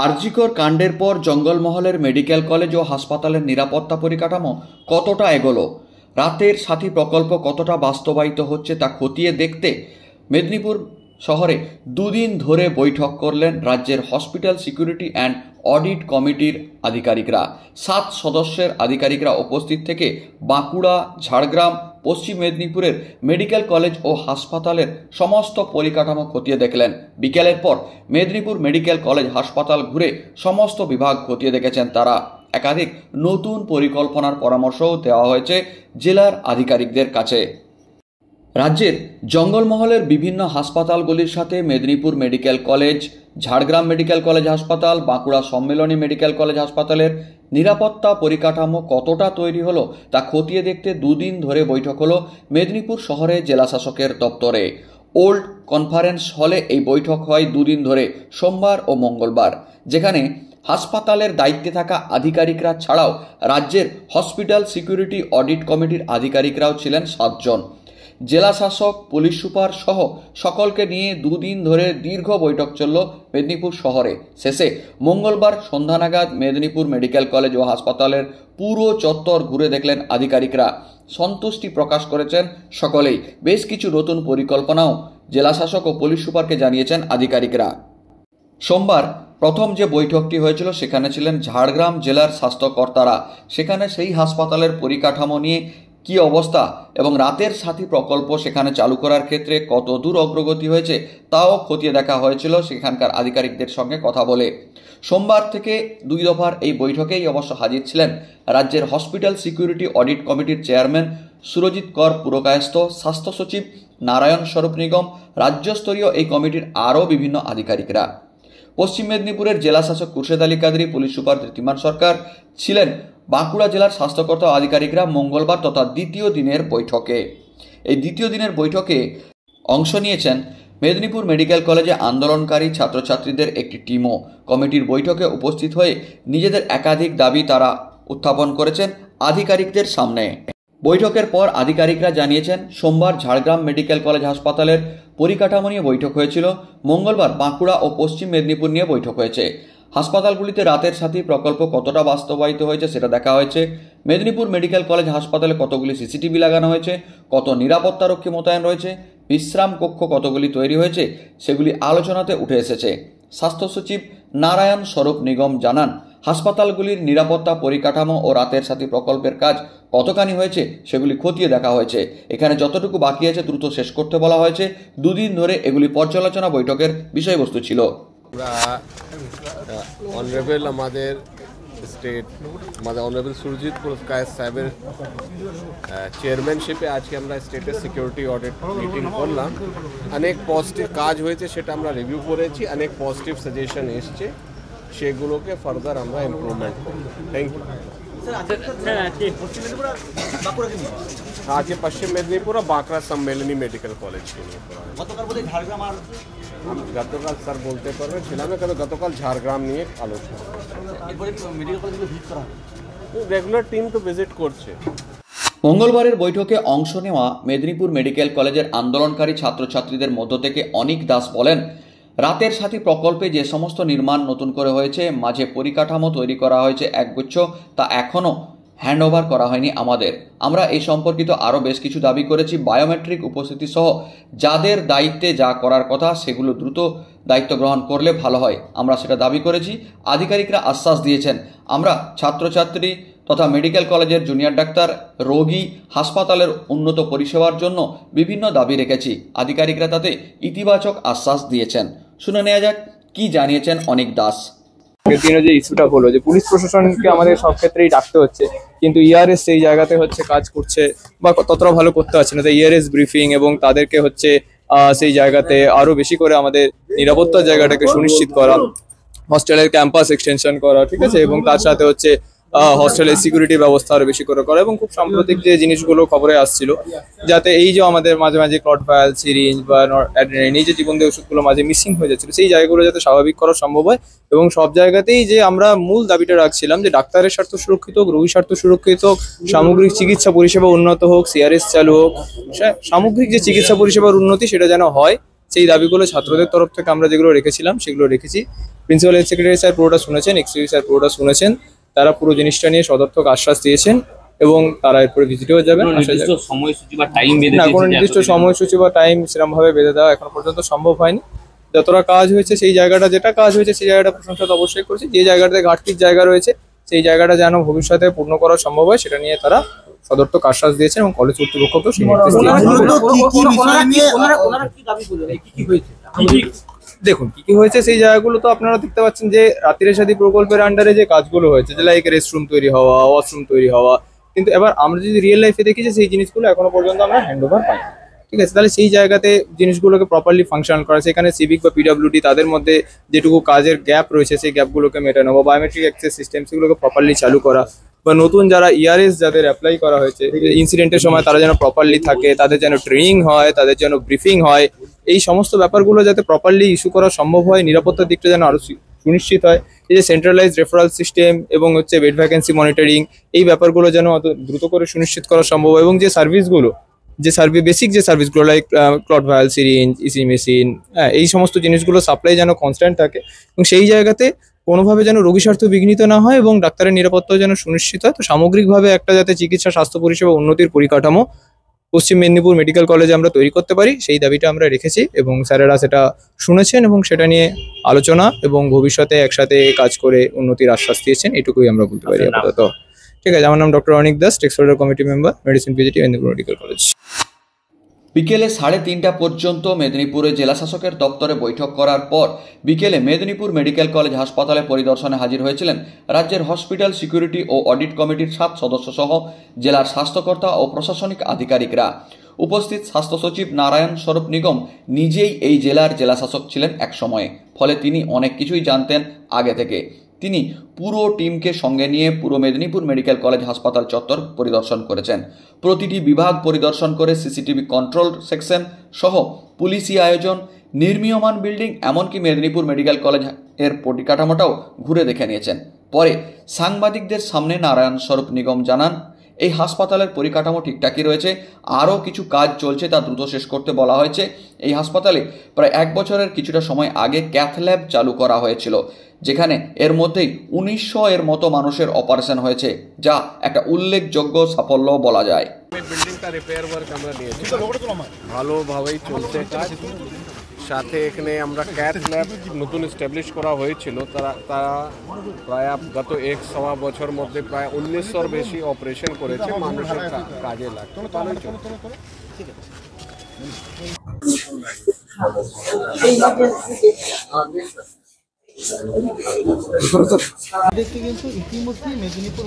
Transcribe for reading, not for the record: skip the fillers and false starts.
আরজিকর কাণ্ডের পর জঙ্গলমহলের medical college ও হাসপাতালের নিরাপত্তা পরিকাঠামো কতটা এগোলো, রাতের সাথী প্রকল্প কতটা বাস্তবায়িত হচ্ছে তা খতিয়ে দেখতে মেদিনীপুর শহরে দুদিন ধরে বৈঠক করলেন রাজ্যের হসপিটাল সিকিউরিটি অ্যান্ড অডিট কমিটির আধিকারিকরা। 7 সদস্যের আধিকারিকরা উপস্থিত থেকে বাঁকুড়া, ঝাড়গ্রাম, পশ্চিম মেদিনীপুরের মেডিকেল কলেজ ও হাসপাতালের সমস্ত পরিকাঠামো খতিয়ে দেখলেন। বিকেলের পর মেদিনীপুর মেডিকেল কলেজ হাসপাতাল ঘুরে সমস্ত বিভাগ খতিয়ে দেখেছেন তারা। একাধিক নতুন পরিকল্পনার পরামর্শও দেওয়া হয়েছে জেলার আধিকারিকদের কাছে। রাজ্যের জঙ্গলমহলের বিভিন্ন হাসপাতালগুলির সাথে Medinipur medical college, Jhargram medical college হাসপাতাল, বাঁকুড়া সম্মেলনী মেডিকেল কলেজ হাসপাতালের নিরাপত্তা পরিকাঠামো কতটা তৈরি হলো তা খতিয়ে দেখতে দুদিন ধরে বৈঠক হলো মেদিনীপুর শহরে জেলা শাসকের দপ্তরে। ওল্ড কনফারেন্স হলে এই বৈঠক হয় দুদিন ধরে, সোমবার ও মঙ্গলবার, যেখানে হাসপাতালের দায়িত্বে থাকা আধিকারিকরা ছাড়াও রাজ্যের হসপিটাল সিকিউরিটি অডিট কমিটির আধিকারিকরাও ছিলেন 7 জন। জেলা শাসক, পুলিশ সুপার সহ সকলকে নিয়ে দুদিন ধরে দীর্ঘ বৈঠক চলল মেদিনীপুর শহরে। শেষে মঙ্গলবার সন্ধ্যা নাগাদ মেদিনীপুর মেডিকেল কলেজ ও হাসপাতালের পুরো চত্বর ঘুরে দেখলেন আধিকারিকরা। সন্তুষ্টি প্রকাশ করেছেন সকলেই। বেশ কিছু নতুন পরিকল্পনাও জেলা শাসক ও পুলিশ সুপারকে জানিয়েছেন আধিকারিকরা। সোমবার প্রথম যে বৈঠকটি হয়েছিল সেখানে ছিলেন ঝাড়গ্রাম জেলার স্বাস্থ্যকর্তারা। সেখানে সেই হাসপাতালের পরিকাঠামো নিয়ে কি অবস্থা এবং রাতের সাথী প্রকল্প সেখানে চালু করার ক্ষেত্রে কত দূর অগ্রগতি হয়েছে তাও খতিয়ে দেখা হয়েছিল সেখানকার আধিকারিকদের সঙ্গে কথা বলে। সোমবার থেকে 2 দফার এই বৈঠকেই অবশ্য হাজির ছিলেন রাজ্যের হসপিটাল সিকিউরিটি অডিট কমিটির চেয়ারম্যান সুরজিৎ কর পুরকায়স্থ, স্বাস্থ্য সচিব নারায়ণ স্বরূপ নিগম, রাজ্যস্তরীয় এই কমিটির আরও বিভিন্ন আধিকারিকরা। পশ্চিম মেদিনীপুরের জেলা শাসক খুরশেদ আলী কাদরি, পুলিশ সুপার ধৃতিমান সরকার ছিলেন বাঁকুড়া জেলার স্বাস্থ্যকর্তা আধিকারিকরা মঙ্গলবার তথা দ্বিতীয় দিনের বৈঠকে। এই দ্বিতীয় দিনের বৈঠকে অংশ নিয়েছেন মেদিনীপুর মেডিকেল কলেজে আন্দোলনকারী ছাত্রছাত্রীদের একটি টিমও। কমিটির বৈঠকে উপস্থিত হয়ে নিজেদের একাধিক দাবি তারা উত্থাপন করেছেন আধিকারিকদের সামনে। বৈঠকের পর আধিকারিকরা জানিয়েছেন, সোমবার ঝাড়গ্রাম মেডিকেল কলেজ হাসপাতালের পরিকাঠামো নিয়ে বৈঠক হয়েছিল, মঙ্গলবার বাঁকুড়া ও পশ্চিম মেদিনীপুর নিয়ে বৈঠক হয়েছে। হাসপাতালগুলিতে রাতের সাথী প্রকল্প কতটা বাস্তবায়িত হয়েছে সেটা দেখা হয়েছে। মেদিনীপুর মেডিকেল কলেজ হাসপাতালে কতগুলি সিসিটিভি লাগানো হয়েছে, কত নিরাপত্তারক্ষী মোতায়েন রয়েছে, বিশ্রাম কক্ষ কতগুলি তৈরি হয়েছে সেগুলি আলোচনাতে উঠে এসেছে। স্বাস্থ্য সচিব নারায়ণ স্বরূপ নিগম জানান, হাসপাতালগুলির নিরাপত্তা পরিকাঠামো ও রাতের সাথী প্রকল্পের কাজ কতখানি হয়েছে সেগুলি খতিয়ে দেখা হয়েছে। এখানে যতটুকু বাকি আছে দ্রুত শেষ করতে বলা হয়েছে। দুদিন ধরে এগুলি পর্যালোচনা বৈঠকের বিষয়বস্তু ছিল। অনারেবল আমাদের স্টেট অনারেবল সুরজিৎ পুরকায়স্থ সাহেবের চেয়ারম্যানশিপে আজকে আমরা স্টেটের সিকিউরিটি অডিট মিটিং করলাম। অনেক পজিটিভ কাজ হয়েছে সেটা আমরা রিভিউ করেছি, অনেক পজিটিভ সাজেশন এসছে, সেগুলোকে ফার্দার আমরা ইমপ্রুভমেন্ট করব। Thank you. আজকে পশ্চিম মেদিনীপুর বাঁকুড়া সম্মেলনী মেডিকেল কলেজ के लिए গতকাল স্যার বলতে পারবেন ছিলাম না, কারণ গতকাল ঝাড়গ্রাম নিয়ে আলোচনা, রেগুলার টিম তো ভিজিট করছে। মঙ্গলবারের বৈঠকে অংশ নেওয়া মেদিনীপুর মেডিকেল কলেজের আন্দোলনকারী ছাত্রছাত্রীদের মধ্য থেকে অনিক দাস বলেন, রাতের সাথী প্রকল্পে যে সমস্ত নির্মাণ নতুন করে হয়েছে, মাঝে পরিকাঠামো তৈরি করা হয়েছে একগুচ্ছ, তা এখনও হ্যান্ডওভার করা হয়নি আমাদের। আমরা এই সম্পর্কিত আরও বেশ কিছু দাবি করেছি। বায়োমেট্রিক উপস্থিতি সহ যাদের দায়িত্বে যা করার কথা সেগুলো দ্রুত দায়িত্ব গ্রহণ করলে ভালো হয়, আমরা সেটা দাবি করেছি। আধিকারিকরা আশ্বাস দিয়েছেন, আমরা ছাত্রছাত্রী তথা মেডিকেল কলেজের জুনিয়র ডাক্তার, রোগী, হাসপাতালের উন্নত পরিষেবার জন্য বিভিন্ন দাবি রেখেছি। আধিকারিকরা তাতে ইতিবাচক আশ্বাস দিয়েছেন। শুনে নেওয়া যাক কি জানিয়েছেন অনিক দাস। দিনে যে ইস্যুটা হলো যে পুলিশ প্রশাসনকে আমাদের সব ক্ষেত্রেই ডাকতে হচ্ছে, কিন্তু ইআরএস সেই জায়গাতে হচ্ছে কাজ করছে বা ততটা ভালো করতে পারছে না। তো ইআরএস ব্রিফিং এবং তাদেরকে হচ্ছে সেই জায়গাতে আরো বেশি করে আমাদের নিরাপত্তার জায়গাটাকে সুনিশ্চিত করা, হস্টেলের ক্যাম্পাস এক্সটেনশন করা, ঠিক আছে, এবং তার সাথে হচ্ছে হস্টেলের সিকিউরিটি ব্যবস্থা আরো বেশি করে করা। এবং খুব সাম্প্রতিক যে জিনিসগুলো খবরে আসছিল, যাতে এই যে আমাদের মাঝে মাঝে ক্লট ভায়াল, সিরিঞ্জ বা এই যে জীবনদেহী ওষুধগুলো মাঝে মিসিং হয়ে যাচ্ছিল, সেই জায়গাগুলো যাতে স্বাভাবিক করা সম্ভব হয়। এবং সব জায়গাতেই যে আমরা মূল দাবিটা রাখছিলাম যে ডাক্তারের স্বার্থ সুরক্ষিত হোক, রোগীর স্বার্থ সুরক্ষিত হোক, সামগ্রিক চিকিৎসা পরিষেবা উন্নত হোক, সিআরএস চালু হোক, সামগ্রিক যে চিকিৎসা পরিষেবার উন্নতি সেটা যেন হয়, সেই দাবিগুলো ছাত্রদের তরফ থেকে আমরা যেগুলো রেখেছিলাম সেগুলো রেখেছি। প্রিন্সিপাল হেড সেক্রেটারি স্যার পুরোটা শুনেছেন, এক্সিকিউটিভ স্যার পুরোটা শুনেছেন, তারা পুরো জিনিসটা নিয়ে সদর্থক আশ্বাস দিয়েছেন এবং তারা এরপরে ভিজিটেও যাবেন। না, কোনো নির্দিষ্ট সময়সূচি বা টাইম সেরকম ভাবে বেঁধে দেওয়া এখনো পর্যন্ত সম্ভব হয়নি। যতটা কাজ হয়েছে সেই জায়গাটা, যেটা কাজ হয়েছে সেই জায়গাটা প্রশংসা তো অবশ্যই করছি। যে জায়গাটাতে ঘাটতির জায়গা রয়েছে সেই জায়গাটা যেন ভবিষ্যতে পূর্ণ করা সম্ভব হয় সেটা নিয়ে তারা সদর্থক আশ্বাস দিয়েছেন এবং কলেজ কর্তৃপক্ষকেও সেই নির্দেশ দিয়েছেন। দেখুন কি কি হয়েছে সেই জায়গাগুলো তো আপনারা দেখতে পাচ্ছেন যে রাতিরে সাথী প্রকল্পের আন্ডারে যে কাজগুলো হয়েছে, যে লাইক রেস্টরুম তৈরি হওয়া, ওয়াশরুম তৈরি হওয়া, কিন্তু এবার আমরা যদি রিয়েল লাইফে দেখি যে সেই জিনিসগুলো এখনো পর্যন্ত আমরা হ্যান্ড ওভার পাই। ঠিক আছে, তাহলে সেই জায়গাতে জিনিসগুলোকে প্রপারলি ফাংশনাল করা, সেখানে সিভিক বা পিডব্লিউডি তাদের মধ্যে যেটুকু কাজের গ্যাপ রয়েছে সেই গ্যাপগুলোকে মেটানো, বা বায়োমেট্রিক অ্যাক্সেস সিস্টেম সেগুলোকে প্রপারলি চালু করা, বা নতুন যারা ইআরএস যাদের অ্যাপ্লাই করা হয়েছে ইনসিডেন্টের সময় তারা যেন প্রপারলি থাকে, তাদের যেন ট্রেনিং হয়, তাদের যেন ব্রিফিং হয়, এই সমস্ত ব্যাপারগুলো যাতে প্রপারলি ইস্যু করা সম্ভব হয়, নিরাপত্তার দিকটা যেন আরো সুনিশ্চিত হয়। এই যে সেন্ট্রালাইজ রেফারেল সিস্টেম এবং হচ্ছে বেড ভ্যাকেন্সি মনিটরিং, এই ব্যাপারগুলো যেন অত দ্রুত করে সুনিশ্চিত করা সম্ভব হয়, এবং যে সার্ভিসগুলো, যে বেসিক যে সার্ভিসগুলো লাইক ক্লট ভায়াল, সিরিঞ্জ, ইসি মেশিন, এই সমস্ত জিনিসগুলো সাপ্লাই যেন কনস্ট্যান্ট থাকে এবং সেই জায়গাতে কোনোভাবে যেন রোগী স্বার্থ বিঘ্নিত না হয় এবং ডাক্তারের নিরাপত্তাও যেন সুনিশ্চিত হয়। তো সামগ্রিকভাবে একটা যাতে চিকিৎসা স্বাস্থ্য পরিষেবা উন্নতির পরিকাঠামো পশ্চিম মেদিনীপুর মেডিকেল কলেজে আমরা তৈরি করতে পারি, সেই দাবিটা আমরা রেখেছি এবং স্যারেরা সেটা শুনেছেন এবং সেটা নিয়ে আলোচনা এবং ভবিষ্যতে একসাথে কাজ করে উন্নতির আশ্বাস দিয়েছেন, এটুকুই আমরা বলতে পারি আপাতত। ঠিক আছে, আমার নাম doctor Anik Das, textile committee member, medicine PGT, Medinipur medical college. বিকেলে 3:30 পর্যন্ত মেদিনীপুরে জেলাশাসকের দপ্তরে বৈঠক করার পর বিকেলে মেদিনীপুর মেডিকেল কলেজ হাসপাতালে পরিদর্শনে হাজির হয়েছিলেন রাজ্যের হসপিটাল সিকিউরিটি ও অডিট কমিটির 7 সদস্য সহ জেলার স্বাস্থ্যকর্তা ও প্রশাসনিক আধিকারিকরা। উপস্থিত স্বাস্থ্য সচিব নারায়ণ স্বরূপ নিগম নিজেই এই জেলার জেলাশাসক ছিলেন এক সময়ে, ফলে তিনি অনেক কিছুই জানতেন আগে থেকে। তিনি পুরো টিমকে সঙ্গে নিয়ে পুরো মেদিনীপুর মেডিকেল কলেজ হাসপাতাল চত্বর পরিদর্শন করেছেন। প্রতিটি বিভাগ পরিদর্শন করে সিসিটিভি কন্ট্রোল সেকশন সহ পুলিশি আয়োজন, নির্মীয়মান বিল্ডিং, এমনকি মেদিনীপুর মেডিকেল কলেজ এর পরিকাঠামোটাও ঘুরে দেখে নিয়েছেন। পরে সাংবাদিকদের সামনে নারায়ণ স্বরূপ নিগম জানান, এই হাসপাতালের পরিকাঠামো ঠিকঠাকই রয়েছে, আরও কিছু কাজ চলছে, তা দ্রুত শেষ করতে বলা হয়েছে। এই হাসপাতালে প্রায় 1 বছরের কিছুটা সময় আগে ক্যাথ ল্যাব চালু করা হয়েছিল, যেখানে এর মধ্যেই 1900 এর মতো মানুষের অপারেশন হয়েছে, যা একটা উল্লেখযোগ্য সাফল্য বলা যায়। বিল্ডিংটা রিপেয়ার ওয়ার্ক আমরা নিয়েছি, ভালোভাবেই চলছে কাজ। সাথে এখানে আমরা ক্যাথ ল্যাব নতুন এস্টাবলিশ করা হয়েছিল, তারা প্রায় গত 1-1.25 বছর মধ্যে প্রায় 1900-এর বেশি অপারেশন করেছে, মানুষের কাজে লাগছে, ভালোই চলছে। কিন্তু ইতিমধ্যেই মেদিনীপুর